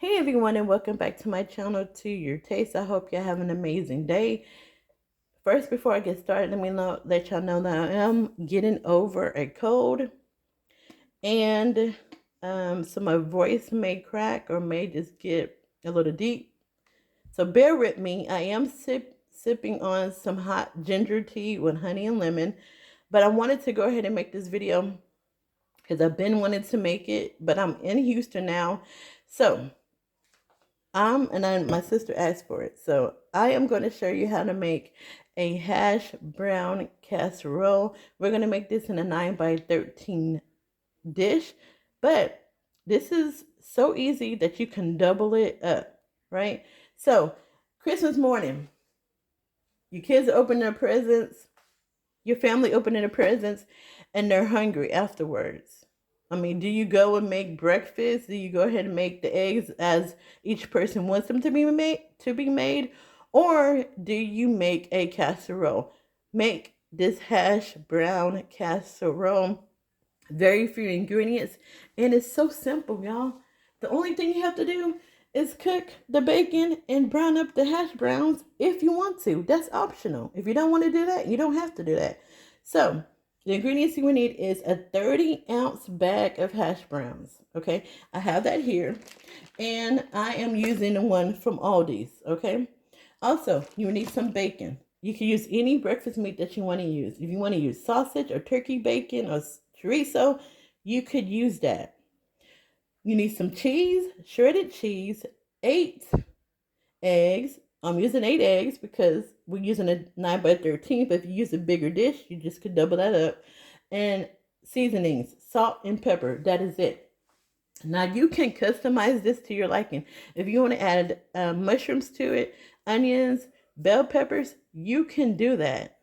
Hey everyone, and welcome back to my channel, To Your Taste. I hope you have an amazing day. First, before I get started, let y'all know that I am getting over a cold, and so my voice may crack or may just get a little deep. So bear with me. I am sipping on some hot ginger tea with honey and lemon, but I wanted to go ahead and make this video because I've been wanting to make it, but I'm in Houston now, so my sister asked for it. So I am going to show you how to make a hash brown casserole. We're going to make this in a 9 by 13 dish, but this is so easy that you can double it up, right? So Christmas morning, your kids open their presents, your family opening their presents, and they're hungry afterwards. I mean, do you go and make breakfast? Do you go ahead and make the eggs as each person wants them to be made? Or do you make a casserole? Make this hash brown casserole. Very few ingredients, and it's so simple, y'all. The only thing you have to do is cook the bacon and brown up the hash browns if you want to. That's optional. If you don't want to do that, you don't have to do that. So the ingredients you will need is a 30-ounce bag of hash browns. Okay, I have that here, and I am using the one from Aldi's. Okay, also you will need some bacon. You can use any breakfast meat that you want to use. If you want to use sausage or turkey bacon or chorizo, you could use that. You need some cheese, shredded cheese, 8 eggs. I'm using 8 eggs because we're using a 9 by 13, but if you use a bigger dish, you just could double that up. And seasonings, salt and pepper. That is it. Now you can customize this to your liking. If you want to add mushrooms to it, onions, bell peppers, you can do that.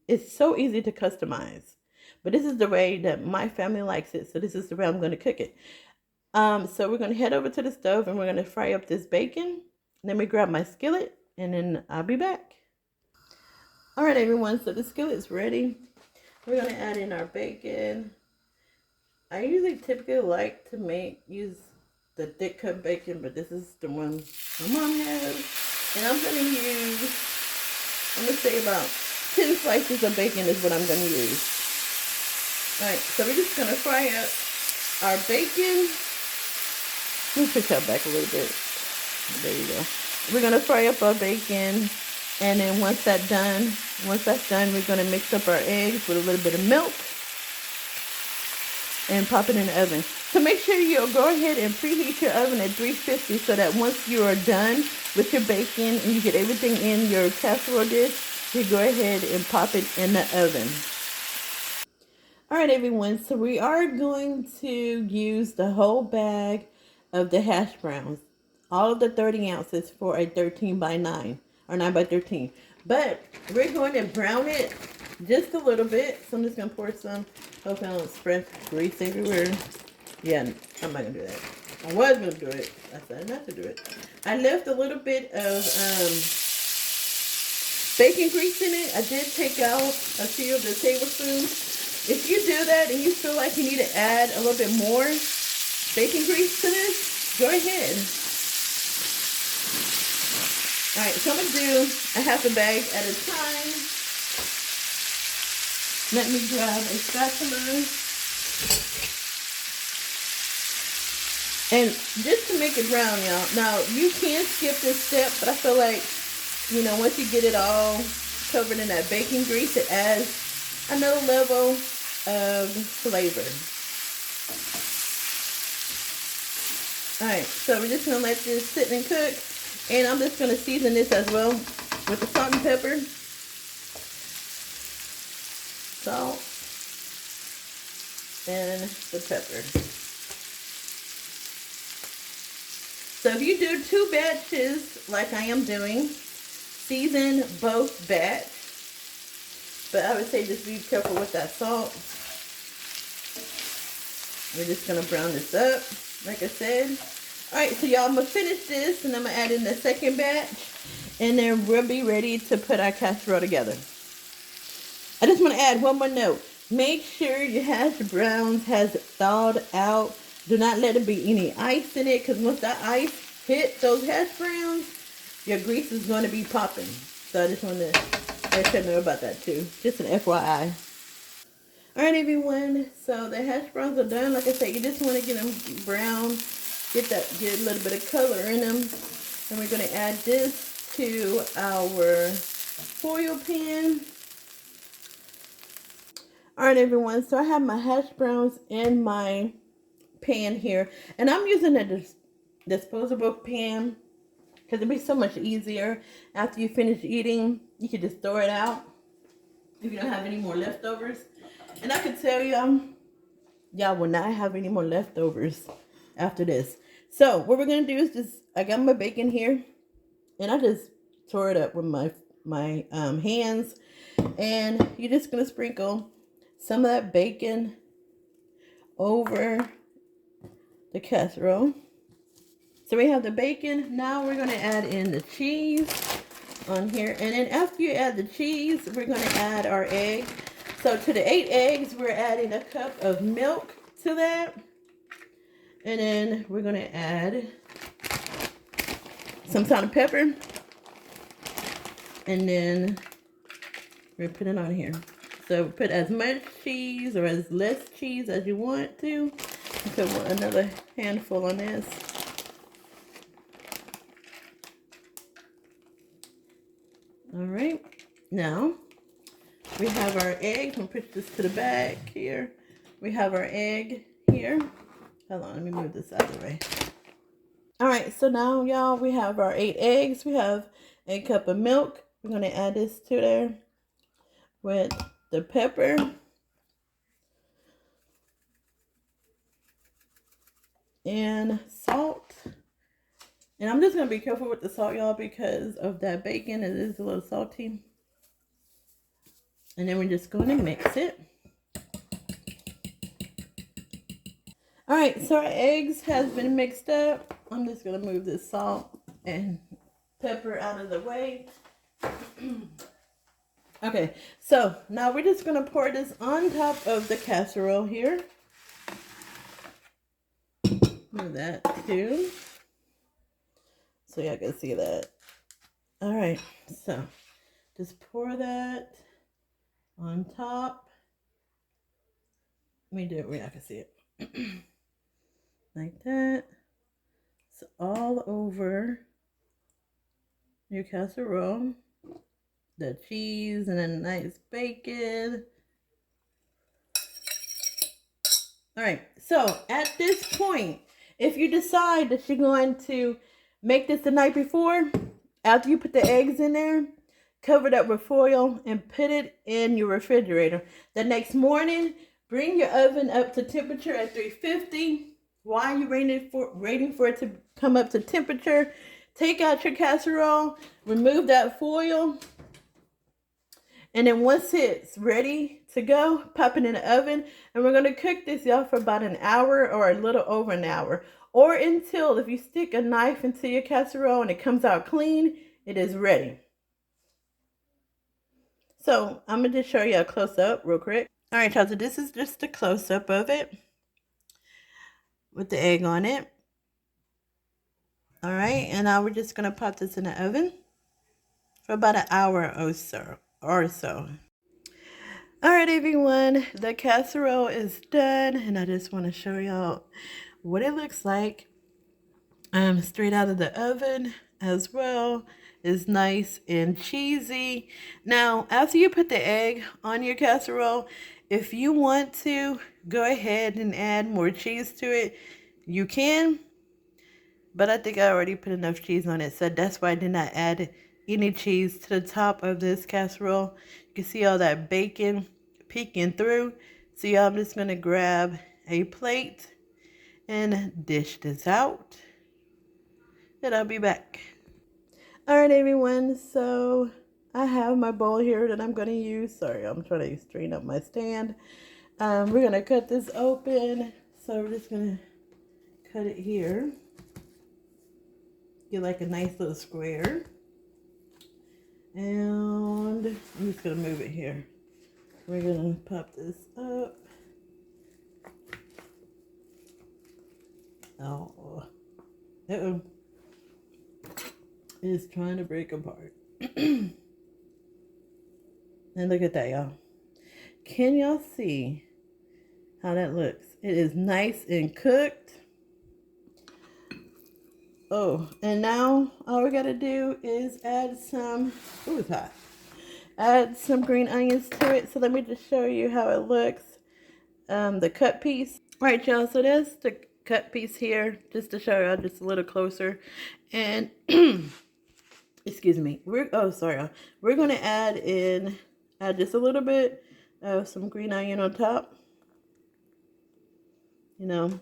It's so easy to customize. But this is the way that my family likes it, so this is the way I'm going to cook it. So we're going to head over to the stove and we're going to fry up this bacon. Let me grab my skillet and then I'll be back. All right, everyone, so the skillet's ready. We're going to add in our bacon. I usually typically like to use the thick cut bacon, but this is the one my mom has. And I'm going to say about 10 slices of bacon is what I'm going to use. All right, so we're just going to fry up our bacon. Let me push that back a little bit. There you go. We're going to fry up our bacon, and then once that's done, we're going to mix up our eggs with a little bit of milk and pop it in the oven. So make sure you'll go ahead and preheat your oven at 350 so that once you are done with your bacon and you get everything in your casserole dish, you go ahead and pop it in the oven. All right, everyone, so we are going to use the whole bag of the hash browns, all of the 30 ounces for a 13 by 9 or 9 by 13. But we're going to brown it just a little bit. So I'm just going to pour some. Hope I don't spread grease everywhere. Yeah, I'm not going to do that. I was going to do it. I said not to do it. I left a little bit of bacon grease in it. I did take out a few of the tablespoons. If you do that and you feel like you need to add a little bit more bacon grease to this, go ahead. All right, so I'm going to do a half a bag at a time. Let me grab a spatula. And just to make it brown, y'all. Now, you can skip this step, but I feel like, once you get it all covered in that bacon grease, it adds another level of flavor. Alright, so we're just going to let this sit and cook. And I'm just going to season this as well with the salt and pepper. Salt. And the pepper. So if you do 2 batches like I am doing, season both batch. But I would say just be careful with that salt. We're just going to brown this up, like I said. Alright, so y'all, I'm going to finish this, and I'm going to add in the second batch. And then we'll be ready to put our casserole together. I just want to add one more note. Make sure your hash browns has thawed out Do not let it be any ice in it, because once that ice hit those hash browns, your grease is going to be popping. So I just wanted to let you know about that too. Just an FYI. Alright everyone, so the hash browns are done. Like I said, you just want to get them brown, get a little bit of color in them. And we're going to add this to our foil pan. Alright everyone, so I have my hash browns in my pan here. And I'm using a disposable pan because it'd be so much easier. After you finish eating, you can just throw it out if you don't have any more leftovers. And I can tell you, y'all will not have any more leftovers after this. So what we're gonna do is I got my bacon here, and I just tore it up with my hands, and you're just gonna sprinkle some of that bacon over the casserole. So we have the bacon. Now we're gonna add in the cheese on here, and then after you add the cheese, we're gonna add our egg. So to the 8 eggs, we're adding a cup of milk to that. And then we're going to add some salt and pepper. And then we're putting it on here. So put as much cheese or as less cheese as you want to. Put another handful on this. All right. Now we have our egg. We'll put this to the back here. We have our egg here. Hold on, let me move this out of the way. All right, so now, y'all, we have our 8 eggs. We have a cup of milk. We're going to add this to there with the pepper. And salt. And I'm just going to be careful with the salt, y'all, because of that bacon. It is a little salty. And then we're just going to mix it. All right, so our eggs has been mixed up. I'm just going to move this salt and pepper out of the way. Okay, so now we're just going to pour this on top of the casserole here. Move that too, so y'all can see that. All right, so just pour that on top. Let me do it where y'all can see it. Like that. It's all over your casserole. The cheese and then nice bacon. All right, so at this point, if you decide that you're going to make this the night before, after you put the eggs in there, cover it up with foil and put it in your refrigerator. The next morning, bring your oven up to temperature at 350. While you're waiting for it to come up to temperature, take out your casserole, remove that foil, and then once it's ready to go, pop it in the oven. And we're going to cook this, y'all, for about an hour or a little over an hour. Or until, if you stick a knife into your casserole and it comes out clean, it is ready. So I'm going to just show you a close-up real quick. All right, y'all, so this is just a close-up of it with the egg on it. All right, and now we're just going to pop this in the oven for about an hour or so. All right, everyone, the casserole is done, and I just want to show y'all what it looks like straight out of the oven as well. It's nice and cheesy. Now, after you put the egg on your casserole, if you want to go ahead and add more cheese to it, you can. But I think I already put enough cheese on it, so that's why I did not add any cheese to the top of this casserole. You can see all that bacon peeking through. So y'all, I'm just going to grab a plate and dish this out. And I'll be back. Alright everyone, so I have my bowl here that I'm going to use. Sorry, I'm trying to straighten up my stand. We're going to cut this open. So we're just going to cut it here. Get like a nice little square. And I'm just going to move it here. We're going to pop this up. Oh, uh-oh. It's trying to break apart. And look at that, y'all. Can y'all see how that looks? It is nice and cooked. Oh, and now all we gotta do is add some, oh, it's hot. Add some green onions to it. So let me just show you how it looks. The cut piece. All right, y'all, so that's the cut piece here, just to show you just a little closer. And, excuse me, we're gonna add just a little bit of some green onion on top, you know,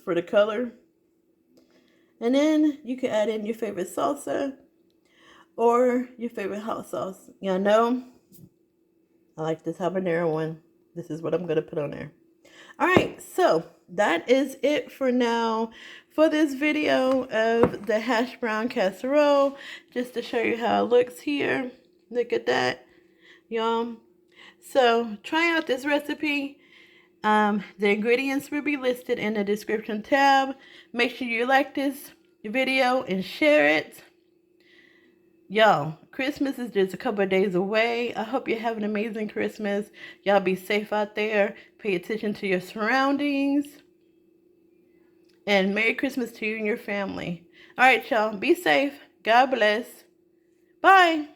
for the color. And then you can add in your favorite salsa or your favorite hot sauce. Y'all know I like this habanero one. This is what I'm going to put on there. All right, so that is it for now for this video of the hash brown casserole. Just to show you how it looks here. Look at that, y'all. So try out this recipe. The ingredients will be listed in the description tab. Make sure you like this video and share it. Y'all, Christmas is just a couple of days away. I hope you have an amazing Christmas. Y'all be safe out there. Pay attention to your surroundings. And Merry Christmas to you and your family. All right, y'all. Be safe. God bless. Bye.